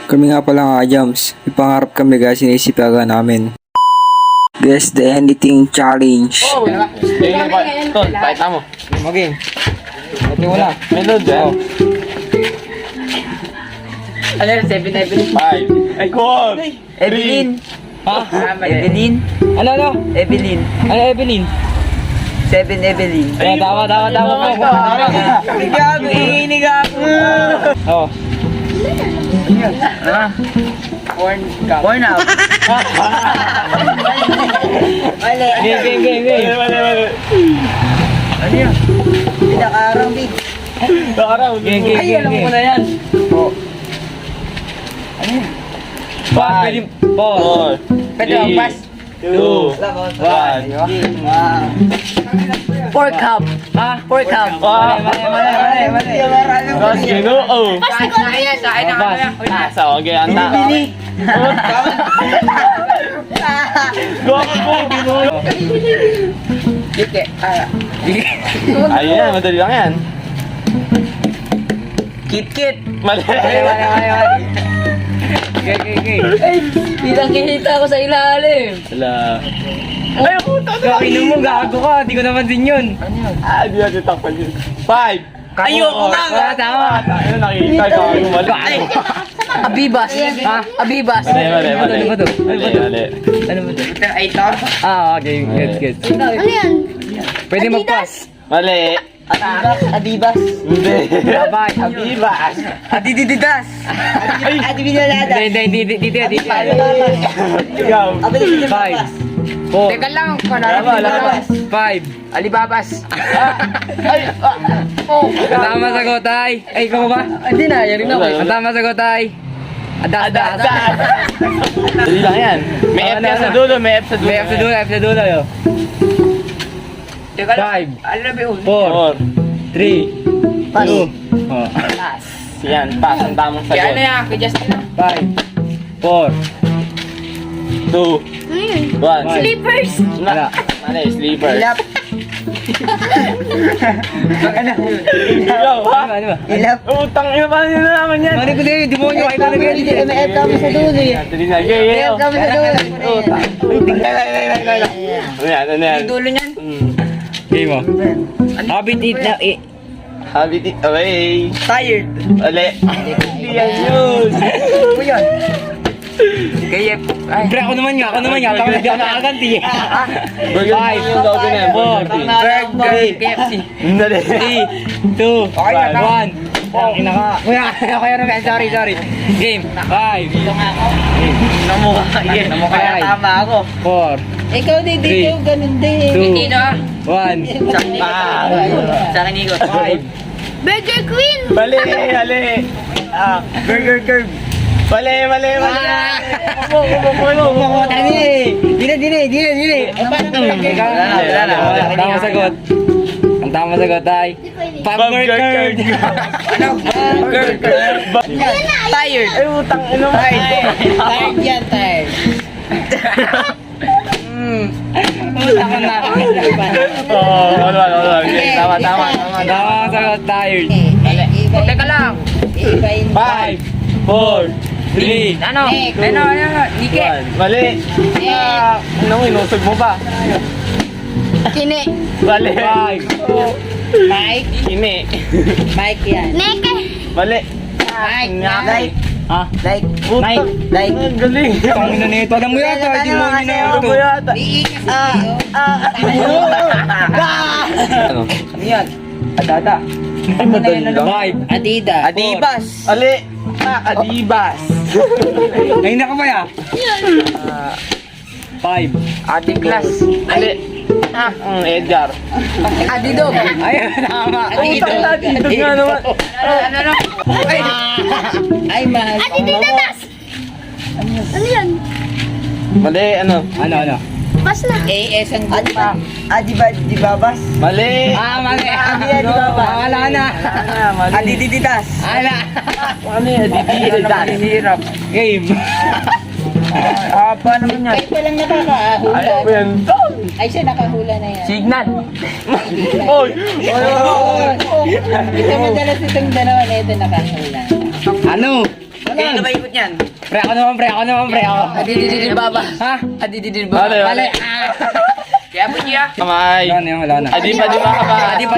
Kami nga pala nga Jams, may pangarap kami guys, sinisipagan namin. Guess the anything challenge. Tol, pakita mo. Maging. Ito wala. May load yan. Ano yun? 7-Evelyn? 5. Ay, God! Evelyn. Ha? Evelyn? Ano? Evelyn. Ano Evelyn? 7-Evelyn. Ay, tama. Gago, iinig ako. Oo. Corn cup. Corn up. Mali. Game. Mali. Ano yun? Pinakarang big. Game. Ay, alam ko na yan. Pwede. 4. Pwede ang pass. 2, 1. Pork cup. Ha? Pork cup. Mali. Tapos ginoo. Sa akin na Pass. Sa wag yan ta. Go. Dike. Ayan, madali lang yan. Kit. Mali. Bilang kinita ko sa ilalim. Wala. Ay, puta na. Kakinom mo, gago ka. Di ko naman din yun. Di natin takpan yun. 5. Ayoko nga. Tama. Ano nakikita ko? Mali. Abibas. Ha? Abibas. Mali. Ano ba to? Ano ba to? Ay, ito. Okay. Gets. Ano yan? Pwede mag-pass. Mali. Adibas. Hindi. Sabay. Abibas. Adidididas. Adibidalada. Hindi. Ikaw. 5. 4. Teka lang. Labas. 5. Alibabas. Tama sagot ay. Ay, ikaw ba? Hindi na. Yan rin ako. Ang tama sagot ay. Adas. Dali lang yan. May F yan sa dulo. May F sa dulo. May F sa dulo yo. Teka lang. 5. Ano na ba yun? 4. 3. Pass. 2. Oh. Pass. Yan. Pass ang tamang Kaya sagot. ano yan? Kay Justin na. 5. 4. 2, Ano yun? 1. Slippers! Wala. Mali. Sleeper. Ilap. Ikaw, ha? Ano ba? Ilap. Utang ina ba nila naman yan? Ano ko din, demonyo ay talaga yan. May F kami sa dulo eh. Dali na. Gay. F kami sa dulo. Ano yan? Yung dulo niyan. Game mo. Habit it na eh. Habit it away. Tired. Mali. Hindi yan yun. Ano yun? Kaya ay. Pre, ako naman nga. Tama na di ako nakaganti eh. Burger yung logo na yan. Burger KFC. Dali. 3, 2, 1. Ina ka. Kaya naman. Sorry. Game. 5. Namukha Ay. tama ako. 4. Ikaw din dito, ganun din. 2, Dito ah. 1. Sa akin. Sa akin, Nico. 5. Burger Queen! Mali. Burger Curve. Mali. Dine. Wala na. Tama sagot. Ang tama sagot ay Burger Curd. Ano? Burger Curve. Tired. Ay, utang ina mo. Tired yan, tired. Tama na. Wala. Okay, tama. Tama sagot tired. Teka lang. 5, 4, 3. Ano? Nike. Mali. Anong inusog mo ba? Kine. Mali. 5. Mike. Ini. Mike yan. Neke. Mali. Mike. Like. Ha? Like. Utang. Like. Ang galing. Tangina nito. Alam mo yata, di mo Ano ito. yata? Ano? Ano yan? Adada. Ay, madali lang. 5. Adidas. Adibas. Ali. Adibas. Ngayon na ka ba ya? 5. Adiklas. Ali. Edgar. Adidog. Ay, tama. Adidog. Adidog nga naman. Ano? Ay, mahal. Adidas! Ano yan? Mali, ano? Ano? Pas na. AS ang gumpa. Adibabas. Mali. Mali. Adibabas. Wala na. Adidididas. Ala. Mali, Adidas. Hirap. Game. Haba naman yan. Kayo pa lang nakakahula. Ayaw mo yan. Ay, siya nakahula na yan. Signal. Oy! Ito madalas itong dalawa na ito nakahula. Ano? Kaya na ba ikot yan? Pre, ako naman, pre. Adidididin baba. Ha? Adidididin Bale, baba. bale. Kaya po niya. Kamay. Wala na. Adi pa, di ba ka ba? Adi pa.